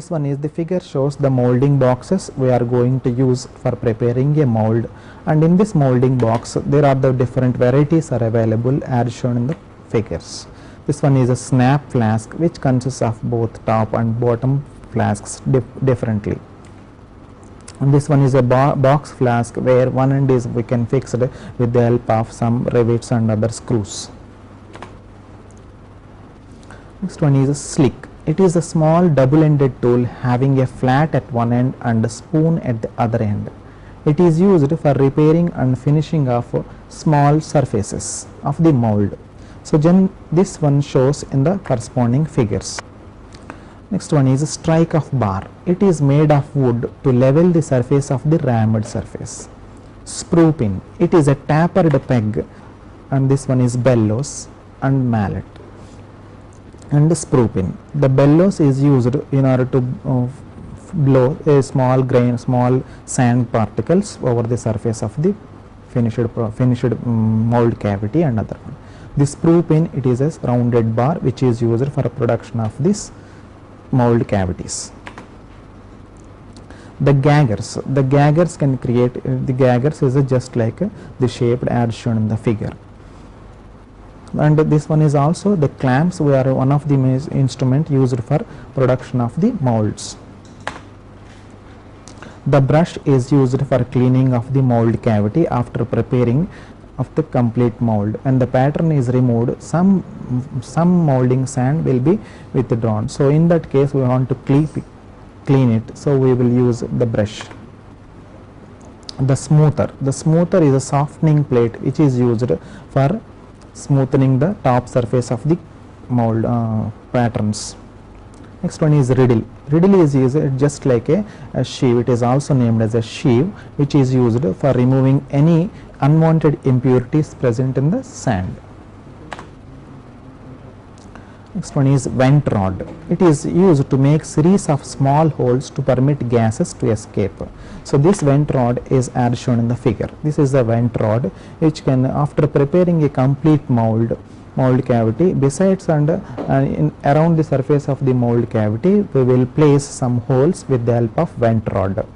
this one is the figure shows the molding boxes we are going to use for preparing a mold, and in this molding box there are the different varieties are available as shown in the figures. This one is a snap flask which consists of both top and bottom flasks differently. And this one is a box flask where one end is we can fix it with the help of some rivets and other screws. Next one is a slick. It is a small double-ended tool having a flat at one end and a spoon at the other end. It is used for repairing and finishing of small surfaces of the mold. So this one shows in the corresponding figures. Next one is a strike of bar. It is made of wood to level the surface of the rammed surface. Sprue pin. It is a tapered peg, and this one is bellows and mallet. And the sprue pin. The bellows is used in order to blow a small sand particles over the surface of the finished mold cavity and other one. The sprue pin, it is a rounded bar which is used for production of this mold cavities. The gaggers can create, the gaggers is just like the shape as shown in the figure. And this one is also the clamps, we are one of the instrument used for production of the molds. The brush is used for cleaning of the mold cavity after preparing of the complete mold. When the pattern is removed, some molding sand will be withdrawn. So in that case we want to clean it, so we will use the brush. The smoother is a softening plate which is used for smoothing the top surface of the mold patterns. Next one is riddle. Riddle is used just like a sheave. It is also named as a sheave, which is used for removing any unwanted impurities present in the sand. Next one is vent rod. It is used to make series of small holes to permit gases to escape. So this vent rod is as shown in the figure. This is a vent rod which can, after preparing a complete mold cavity, besides and around the surface of the mold cavity, we will place some holes with the help of vent rod.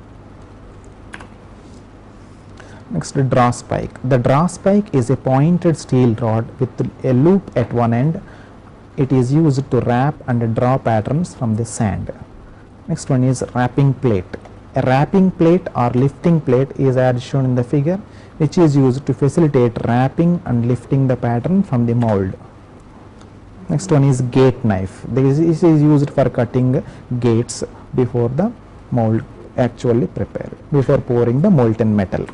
Next, draw spike. The draw spike is a pointed steel rod with a loop at one end. It is used to wrap and draw patterns from the sand. Next one is wrapping plate. A wrapping plate or lifting plate is as shown in the figure, which is used to facilitate wrapping and lifting the pattern from the mold. Next one is gate knife. This is used for cutting gates before the mold actually prepared, before pouring the molten metal.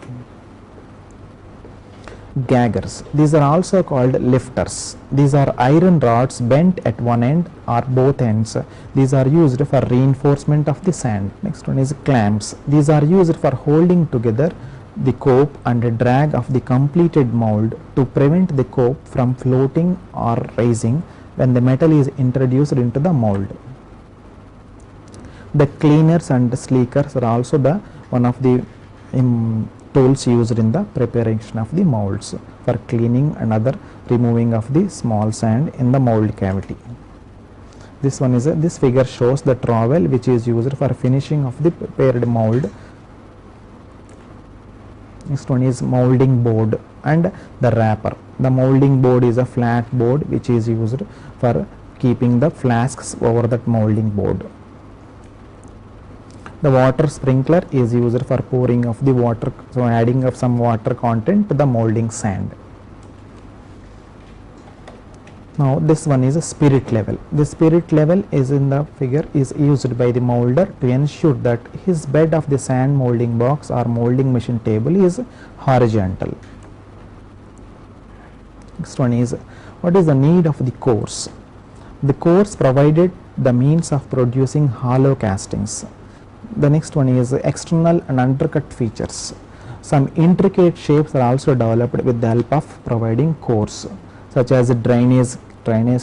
Gaggers. These are also called lifters. These are iron rods bent at one end or both ends. These are used for reinforcement of the sand. Next one is clamps. These are used for holding together the cope and drag of the completed mold to prevent the cope from floating or rising when the metal is introduced into the mold. The cleaners and sleekers are also the one of the tools used in the preparation of the molds for cleaning and other removing of the small sand in the mold cavity. This one is this figure shows the trowel which is used for finishing of the prepared mold. Next one is molding board and the wrapper. The molding board is a flat board which is used for keeping the flasks over that molding board. The water sprinkler is used for pouring of the water, so adding of some water content to the molding sand. Now this one is a spirit level. The spirit level is in the figure is used by the molder to ensure that his bed of the sand molding box or molding machine table is horizontal. Next one is what is the need of the course. The course provided the means of producing hollow castings. The next one is external and undercut features. Some intricate shapes are also developed with the help of providing cores, such as drainage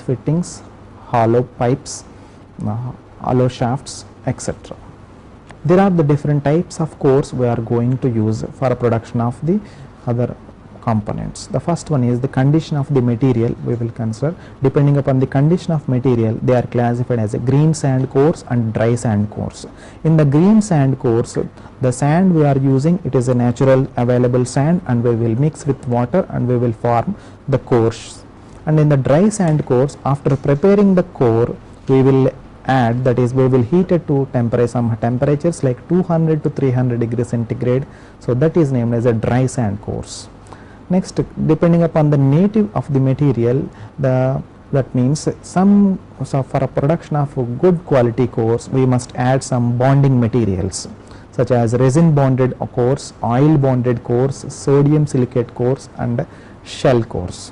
fittings, hollow pipes, hollow shafts, etc. There are the different types of cores we are going to use for production of the other components. The first one is the condition of the material we will consider. Depending upon the condition of material, they are classified as a green sand cores and dry sand cores. In the green sand cores, the sand we are using, it is a natural available sand, and we will mix with water and we will form the cores. And in the dry sand cores, after preparing the core, we will add, that is, we will heat it to some temperatures like 200 to 300 degrees centigrade. So that is named as a dry sand cores. Next, depending upon the native of the material, that means so for a production of good quality cores, we must add some bonding materials such as resin bonded cores, oil bonded cores, sodium silicate cores, and shell cores.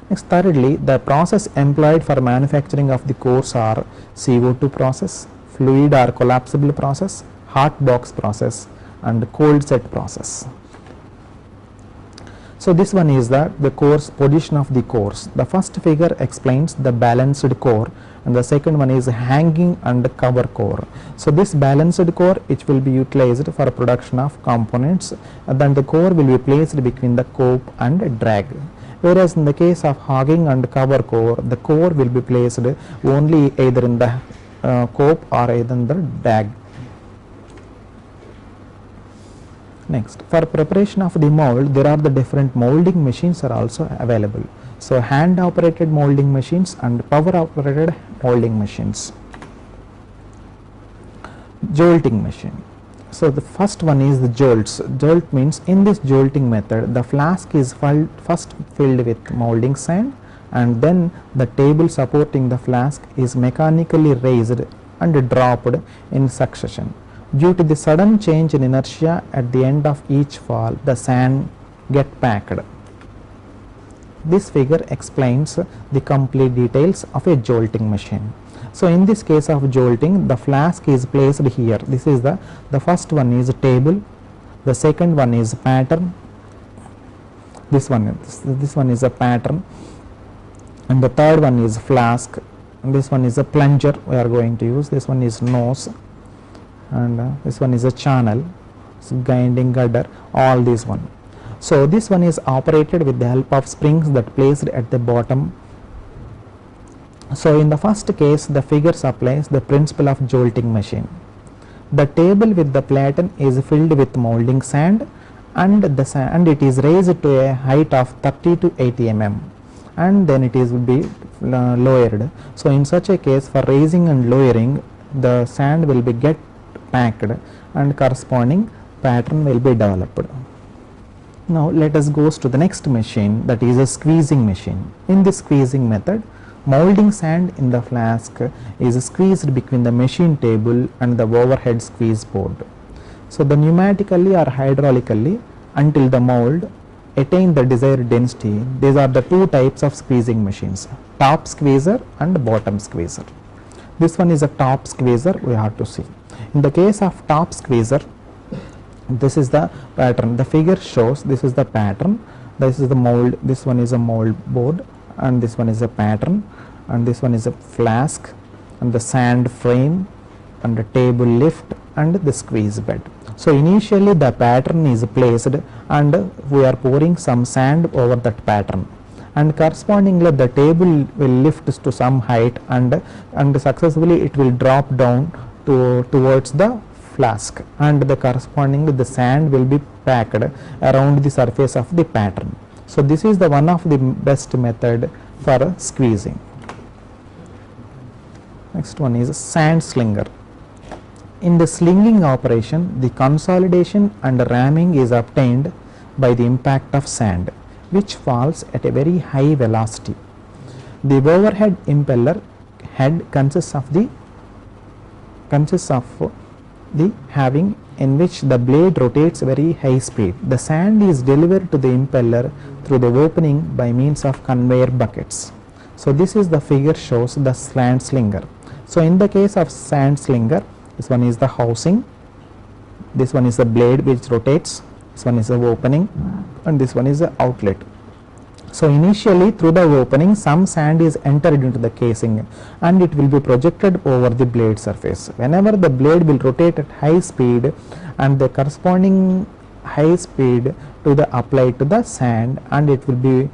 Next, thirdly, the process employed for manufacturing of the cores are CO2 process, fluid or collapsible process, hot box process, and cold set process. So this one is the cores, position of the cores. The first figure explains the balanced core, and the second one is hanging and cover core. So this balanced core, which will be utilized for production of components, and then the core will be placed between the cope and drag. Whereas in the case of hogging and cover core, the core will be placed only either in the cope or either in the drag. Next, for preparation of the mold, there are the different molding machines are also available. So hand operated molding machines and power operated molding machines. Jolting machine. So the first one is the jolts. Jolt means in this jolting method, the flask is first filled with molding sand, and then the table supporting the flask is mechanically raised and dropped in succession. Due to the sudden change in inertia at the end of each fall, the sand get packed. This figure explains the complete details of a jolting machine. So in this case of jolting, the flask is placed here. This is the first one is table, the second one is pattern, this one is a pattern, and the third one is flask, and this one is a plunger we are going to use, this one is nose, and this one is a channel, grinding girder, all these one. So this one is operated with the help of springs that placed at the bottom. So in the first case, the figure supplies the principle of jolting machine. The table with the platen is filled with molding sand, and it is raised to a height of 30 to 80 mm, and then it will be lowered. So in such a case, for raising and lowering, the sand will be get packed and corresponding pattern will be developed. Now let us go to the next machine, that is a squeezing machine. In this squeezing method, molding sand in the flask is squeezed between the machine table and the overhead squeeze board. So the pneumatically or hydraulically until the mold attain the desired density. These are the two types of squeezing machines, top squeezer and bottom squeezer. This one is a top squeezer we have to see. In the case of top squeezer, this is the pattern. The figure shows this is the pattern, this is the mold, this one is a mold board, and this one is a pattern, and this one is a flask, and the sand frame, and the table lift, and the squeeze bed. So initially the pattern is placed, and we are pouring some sand over that pattern, and correspondingly the table will lift to some height, and successfully it will drop down towards the flask, and the correspondingly the sand will be packed around the surface of the pattern. So this is the one of the best method for squeezing. Next one is sand slinger. In the slinging operation, the consolidation and ramming is obtained by the impact of sand, which falls at a very high velocity. The overhead impeller head consists of the having in which the blade rotates very high speed. The sand is delivered to the impeller through the opening by means of conveyor buckets. So this is the figure shows the sand slinger. So in the case of sand slinger, this one is the housing, this one is the blade which rotates, this one is the opening, and this one is the outlet. So initially through the opening, some sand is entered into the casing, and it will be projected over the blade surface. Whenever the blade will rotate at high speed and the corresponding high speed to the applied to the sand, and it will be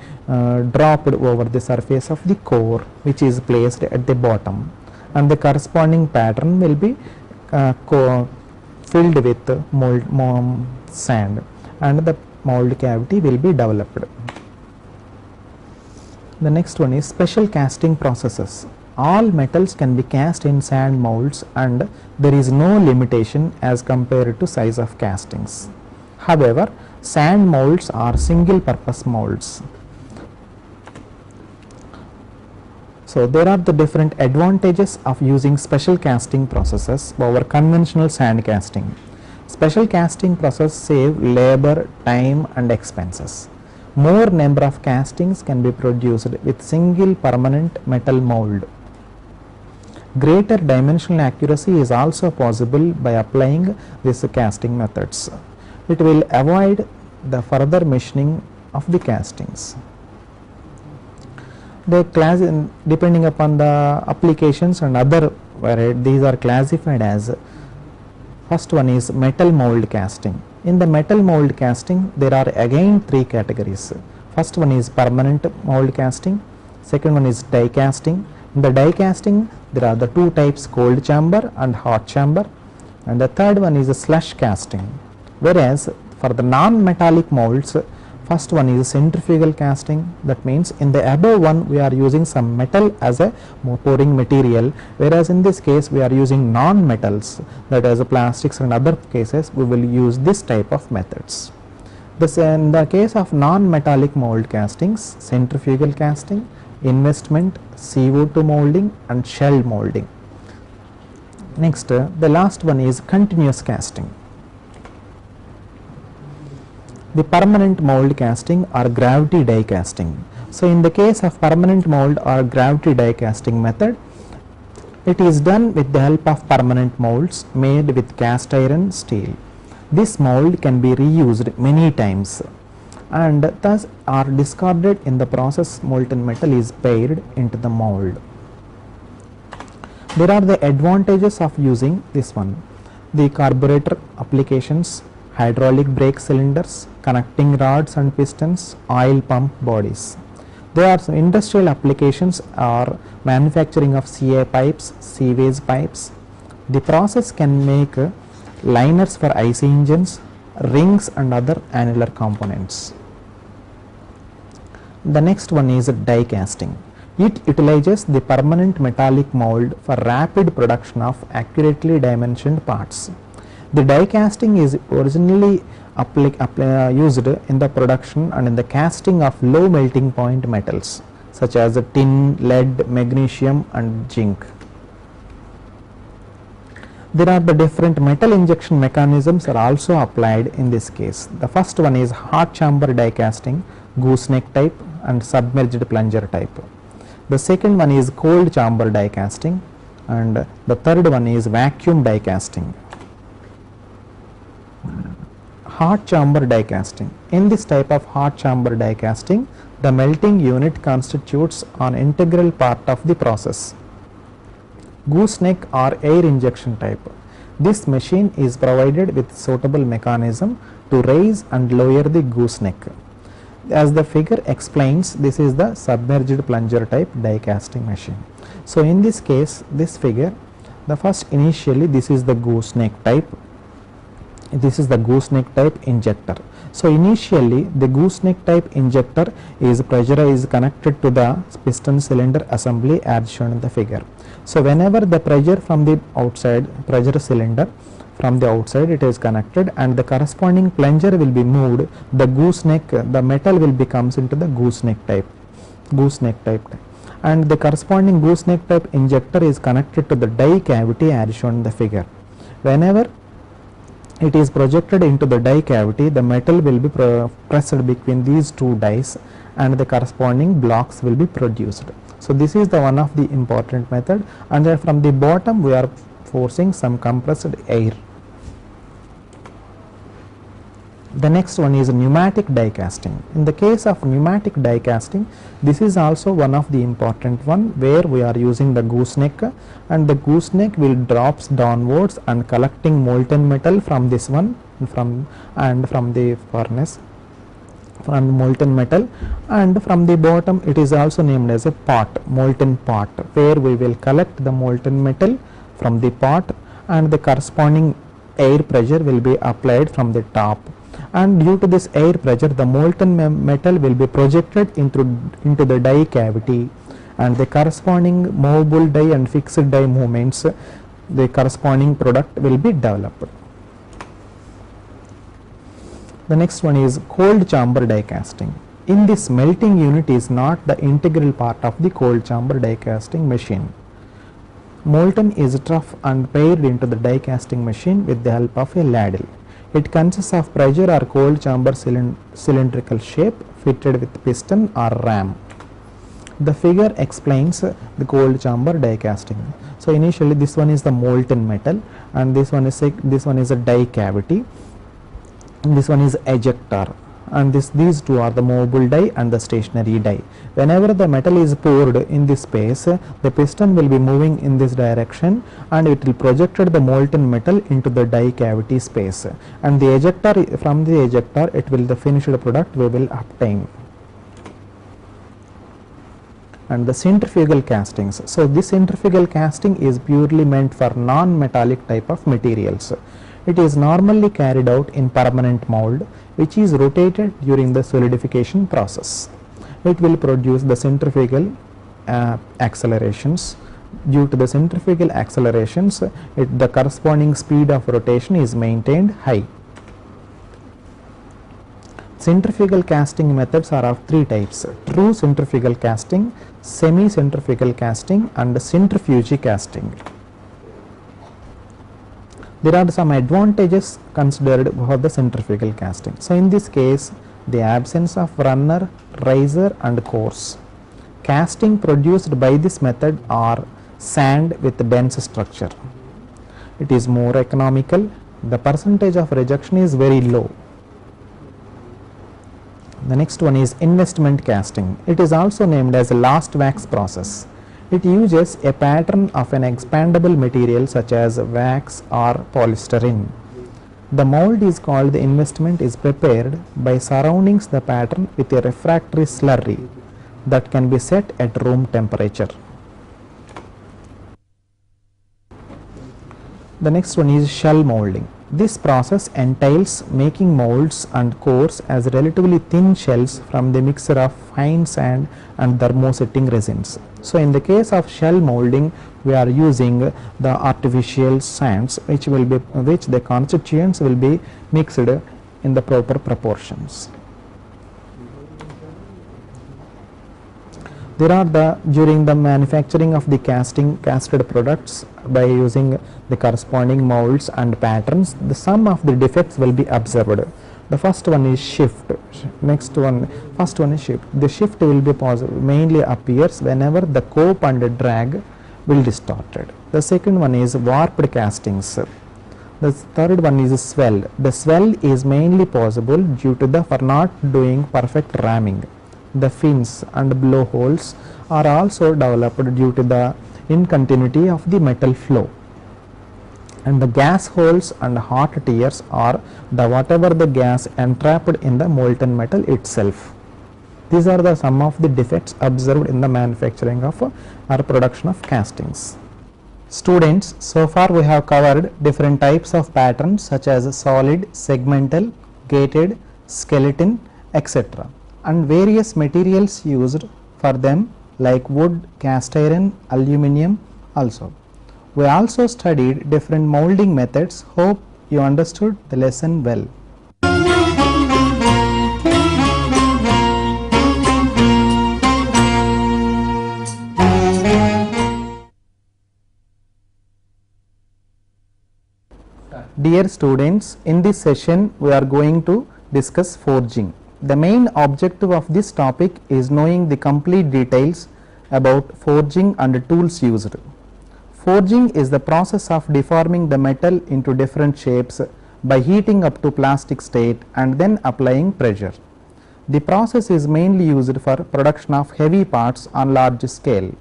dropped over the surface of the core which is placed at the bottom, and the corresponding pattern will be filled with mold sand, and the mold cavity will be developed. The next one is special casting processes. All metals can be cast in sand molds, and there is no limitation as compared to size of castings. However, sand molds are single purpose molds. So there are the different advantages of using special casting processes over conventional sand casting. Special casting process save labor, time and expenses. More number of castings can be produced with single permanent metal mold. Greater dimensional accuracy is also possible by applying these casting methods. It will avoid the further machining of the castings. The class, depending upon the applications and other variety, these are classified as, first one is metal mold casting. In the metal mold casting, there are again three categories. First one is permanent mold casting, second one is die casting. In the die casting, there are the two types, cold chamber and hot chamber, and the third one is a slush casting. Whereas for the non-metallic molds, first one is centrifugal casting. That means in the above one we are using some metal as a pouring material, whereas in this case we are using non-metals, that is plastics, and other cases we will use this type of methods. This in the case of non-metallic mold castings, centrifugal casting, investment, CO2 molding and shell molding. Next, the last one is continuous casting. The permanent mold casting or gravity die casting. So in the case of permanent mold or gravity die casting method, it is done with the help of permanent molds made with cast iron steel. This mold can be reused many times and thus are discarded in the process. Molten metal is paired into the mold. There are the advantages of using this one: the carburetor applications, hydraulic brake cylinders, connecting rods and pistons, oil pump bodies. There are some industrial applications are manufacturing of CA pipes, sewage pipes. The process can make liners for IC engines, rings and other annular components. The next one is die casting. It utilizes the permanent metallic mold for rapid production of accurately dimensioned parts. The die casting is originally used in the production and in the casting of low melting point metals such as tin, lead, magnesium and zinc. There are the different metal injection mechanisms are also applied in this case. The first one is hot chamber die casting, gooseneck type and submerged plunger type. The second one is cold chamber die casting, and the third one is vacuum die casting. Hot chamber die casting. In this type of hot chamber die casting, the melting unit constitutes an integral part of the process. Gooseneck or air injection type. This machine is provided with suitable mechanism to raise and lower the gooseneck. As the figure explains, this is the submerged plunger type die casting machine. So in this case, this figure, the first initially this is the gooseneck type. This is the gooseneck type injector. So initially the gooseneck type injector is pressurized connected to the piston cylinder assembly as shown in the figure. So whenever the pressure from the outside, pressure cylinder from the outside, it is connected and the corresponding plunger will be moved, the gooseneck, the metal will becomes into the gooseneck type, and the corresponding gooseneck type injector is connected to the die cavity as shown in the figure. Whenever it is projected into the die cavity, the metal will be pressed between these two dies and the corresponding blocks will be produced. So this is the one of the important method, and then from the bottom we are forcing some compressed air. The next one is pneumatic die casting. In the case of pneumatic die casting, this is also one of the important one where we are using the gooseneck, and the gooseneck will drops downwards and collecting molten metal from this one from the furnace, from molten metal, and from the bottom it is also named as a pot, molten pot, where we will collect the molten metal from the pot and the corresponding air pressure will be applied from the top, and due to this air pressure the molten metal will be projected into the die cavity, and the corresponding movable die and fixed die movements, the corresponding product will be developed. The next one is cold chamber die casting. In this, melting unit is not the integral part of the cold chamber die casting machine. Molten is trough and poured into the die casting machine with the help of a ladle. It consists of pressure or cold chamber cylindrical shape fitted with piston or ram. The figure explains the cold chamber die casting. So initially this one is the molten metal, and this one is a die cavity. This one is ejector, and these two are the movable die and the stationary die. Whenever the metal is poured in this space, the piston will be moving in this direction and it will project the molten metal into the die cavity space, and the ejector, from the ejector it will the finished product we will obtain. And the centrifugal castings. So this centrifugal casting is purely meant for non-metallic type of materials. It is normally carried out in permanent mold, which is rotated during the solidification process. It will produce the centrifugal accelerations. Due to the centrifugal accelerations, the corresponding speed of rotation is maintained high. Centrifugal casting methods are of three types: true centrifugal casting, semi-centrifugal casting, and centrifuge casting. There are some advantages considered for the centrifugal casting. So in this case, the absence of runner, riser and cores. Casting produced by this method are sand with dense structure. It is more economical. The percentage of rejection is very low. The next one is investment casting. It is also named as a last wax process. It uses a pattern of an expandable material such as wax or polystyrene. The mold is called the investment is prepared by surrounding the pattern with a refractory slurry that can be set at room temperature. The next one is shell molding. This process entails making molds and cores as relatively thin shells from the mixture of fine sand and thermosetting resins. So in the case of shell molding, we are using the artificial sands which the constituents will be mixed in the proper proportions. There are during the manufacturing of the casted products, by using the corresponding molds and patterns, the sum of the defects will be observed. The first one is shift. First one is shift. The shift will be mainly appears whenever the cope and drag will distorted. The second one is warped castings. The third one is swell. The swell is mainly possible due to for not doing perfect ramming. The fins and blowholes are also developed due to the incontinuity of the metal flow. And the gas holes and hot tears are whatever the gas entrapped in the molten metal itself. These are the some of the defects observed in the manufacturing of or production of castings. Students, so far we have covered different types of patterns such as solid, segmental, gated, skeleton, etc. and various materials used for them like wood, cast iron, aluminium also. We also studied different molding methods. Hope you understood the lesson well. Dear students, in this session we are going to discuss forging. The main objective of this topic is knowing the complete details about forging and tools used. Forging is the process of deforming the metal into different shapes by heating up to plastic state and then applying pressure. The process is mainly used for production of heavy parts on large scale.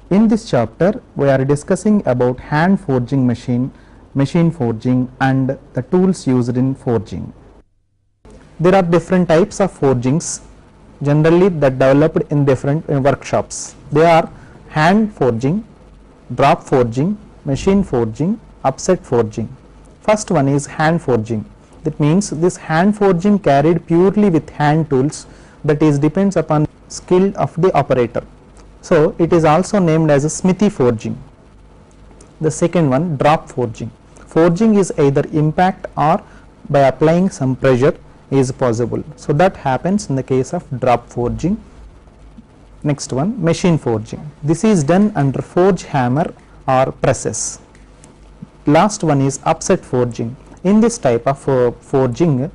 In this chapter, we are discussing about hand forging machine, machine forging and the tools used in forging. There are different types of forgings generally that developed in different workshops. They are hand forging, drop forging, machine forging, upset forging. First one is hand forging. That means this hand forging carried purely with hand tools, that is depends upon skill of the operator. So it is also named as a smithy forging. The second one, drop forging. Forging is either impact or by applying some pressure is possible. So that happens in the case of drop forging. Next one, machine forging. This is done under forge hammer or presses. Last one is upset forging. In this type of forging,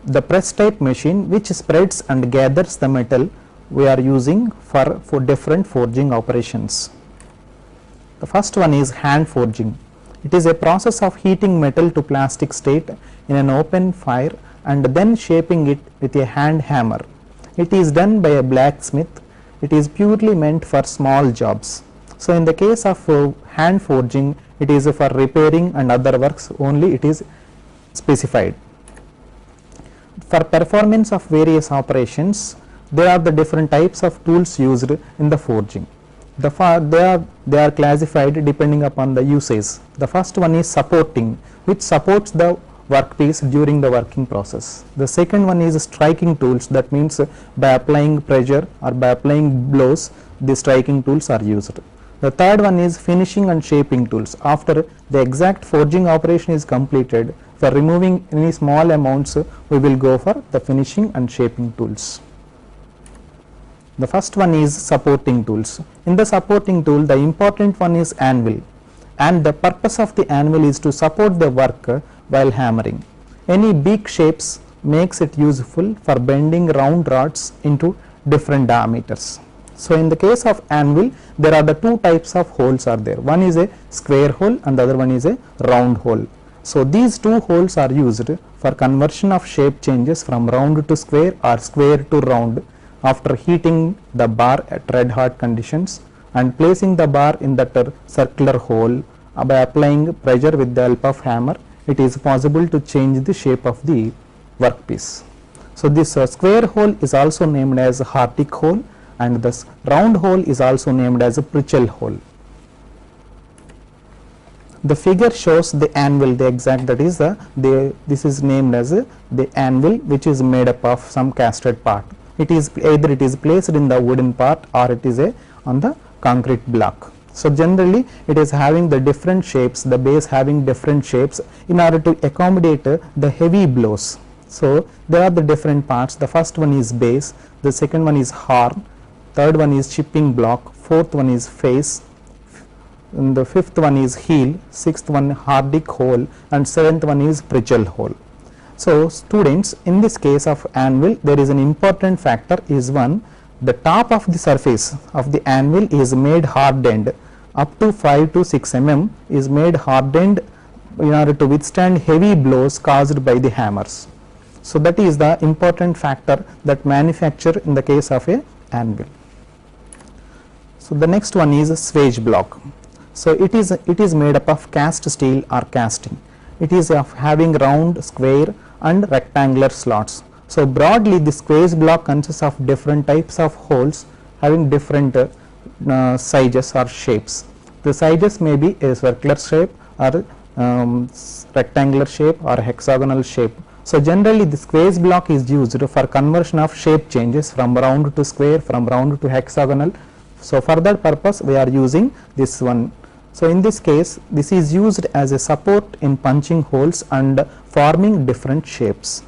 the press type machine which spreads and gathers the metal we are using for different forging operations. The first one is hand forging. It is a process of heating metal to plastic state in an open fire and then shaping it with a hand hammer. It is done by a blacksmith. It is purely meant for small jobs. So in the case of hand forging, it is for repairing and other works only it is specified. For performance of various operations, there are the different types of tools used in the forging. They are classified depending upon the usage. The first one is supporting, which supports the workpiece during the working process. The second one is striking tools, that means by applying pressure or by applying blows, the striking tools are used. The third one is finishing and shaping tools. After the exact forging operation is completed, for removing any small amounts, we will go for the finishing and shaping tools. The first one is supporting tools. In the supporting tool, the important one is anvil, and the purpose of the anvil is to support the work while hammering. Any big shapes makes it useful for bending round rods into different diameters. So in the case of anvil, there are the two types of holes are there. One is a square hole and the other one is a round hole. So these two holes are used for conversion of shape changes from round to square or square to round after heating the bar at red hot conditions and placing the bar in that circular hole. By applying pressure with the help of hammer, it is possible to change the shape of the workpiece. So this square hole is also named as Hartig hole, and this round hole is also named as a Pritchell hole. The figure shows the anvil, the exact, that is this is named as the anvil, which is made up of some casted part. It is either it is placed in the wooden part or it is on the concrete block. So generally it is having the different shapes, the base having different shapes in order to accommodate the heavy blows. So there are the different parts. The first one is base, the second one is horn, third one is chipping block, fourth one is face, and the fifth one is heel, sixth one Hardig hole, and seventh one is Pritchell hole. So students, in this case of anvil, there is an important factor is one, the top of the surface of the anvil is made hardened up to 5 to 6 mm is made hardened in order to withstand heavy blows caused by the hammers. So that is the important factor that manufacture in the case of a anvil. So the next one is a Swagelok. So it is made up of cast steel or casting. It is of having round, square and rectangular slots. So broadly this Swagelok consists of different types of holes having different sizes or shapes. The sizes may be a circular shape or rectangular shape or hexagonal shape. So generally this Swagelok is used for conversion of shape changes from round to square, from round to hexagonal. So for that purpose we are using this one. So in this case, this is used as a support in punching holes and forming different shapes.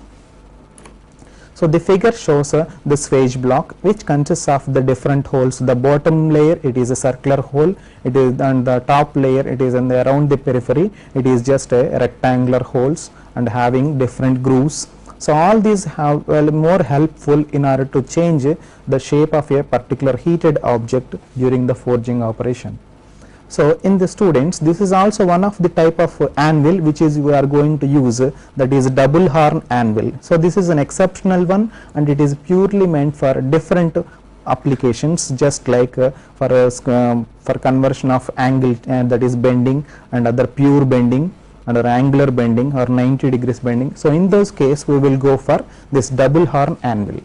So the figure shows the Swagelok, which consists of the different holes. The bottom layer, it is a circular hole, it is, and the top layer, it is around the periphery, it is just a rectangular holes and having different grooves. So all these have more helpful in order to change the shape of a particular heated object during the forging operation. So in the students, this is also one of the type of anvil which is we are going to use, that is double horn anvil. So this is an exceptional one and it is purely meant for different applications, just like for conversion of angle, that is bending and other pure bending, under angular bending or 90 degrees bending. So in those case we will go for this double horn anvil.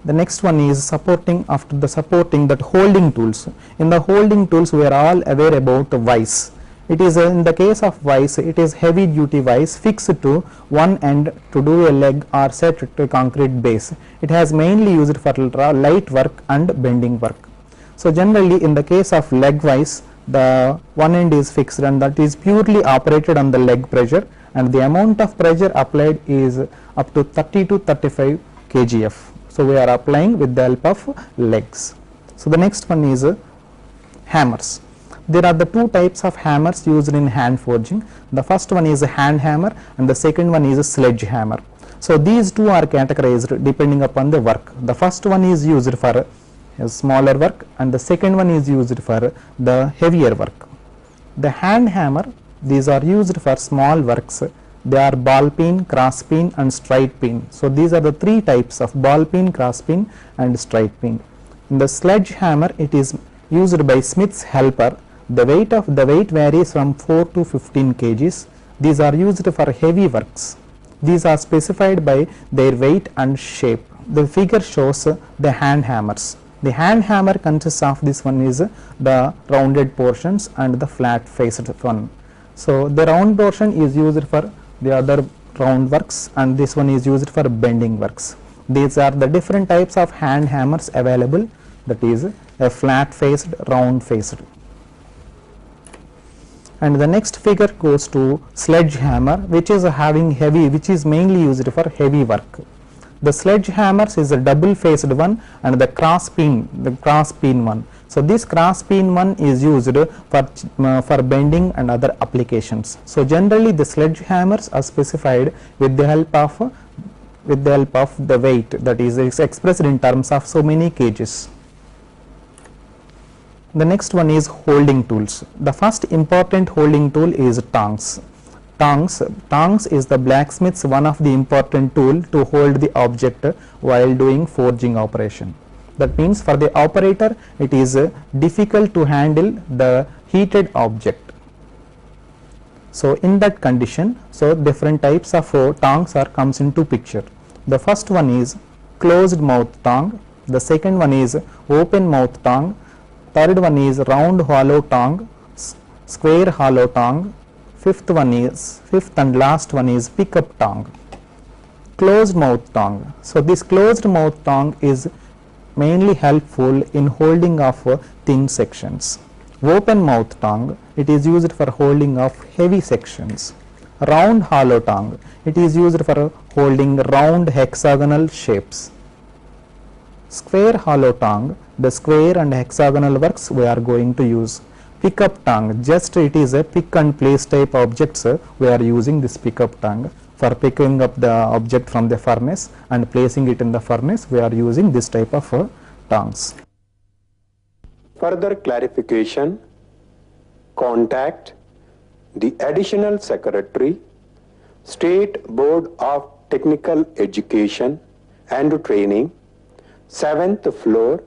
The next one is supporting, after the supporting, that holding tools. In the holding tools we are all aware about vise. It is in the case of vise, it is heavy duty vise fixed to one end to do a leg or set to a concrete base. It has mainly used for light work and bending work. So generally in the case of leg vise, the one end is fixed and that is purely operated on the leg pressure, and the amount of pressure applied is up to 30 to 35 kgf. So we are applying with the help of legs. So the next one is hammers. There are the two types of hammers used in hand forging. The first one is a hand hammer and the second one is a sledge hammer. So these two are categorized depending upon the work. The first one is used for a smaller work and the second one is used for the heavier work. The hand hammer, these are used for small works. They are ball peen, cross peen and straight peen. So these are the three types of ball peen, cross peen and straight peen. In the sledge hammer, it is used by smith's helper. The weight varies from 4 to 15 kgs. These are used for heavy works. These are specified by their weight and shape. The figure shows the hand hammers. The hand hammer consists of, this one is the rounded portions and the flat faced one. So the round portion is used for the other round works and this one is used for bending works. These are the different types of hand hammers available, that is a flat faced, round faced. And the next figure goes to sledge hammer, which is having heavy, which is mainly used for heavy work. The sledge hammers is a double faced one and the cross peen one. So this cross peen one is used for bending and other applications. So generally the sledge hammers are specified with the help of the weight, that is expressed in terms of so many kgs. The next one is holding tools. The first important holding tool is tongs. Tongs is the blacksmith's one of the important tool to hold the object while doing forging operation. That means for the operator it is difficult to handle the heated object. So in that condition, so different types of tongs comes into picture. The first one is closed mouth tong, the second one is open mouth tong, third one is round hollow tong, square hollow tong, fifth and last one is pickup tong. Closed mouth tong. So this closed mouth tong is mainly helpful in holding of thin sections. Open mouth tong, it is used for holding of heavy sections. Round hollow tong, it is used for holding round hexagonal shapes. Square hollow tong, the square and hexagonal works we are going to use. Pickup tong, just it is a pick and place type objects, we are using this pickup tong. For picking up the object from the furnace and placing it in the furnace, we are using this type of tongs. Further clarification, contact the Additional Secretary, State Board of Technical Education and Training, 7th floor,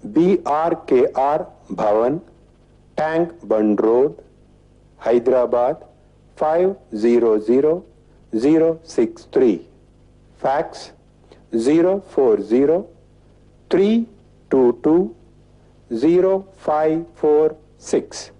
BRKR Bhavan, Tank Bund Road, Hyderabad, 500063. Fax 040-322-0546.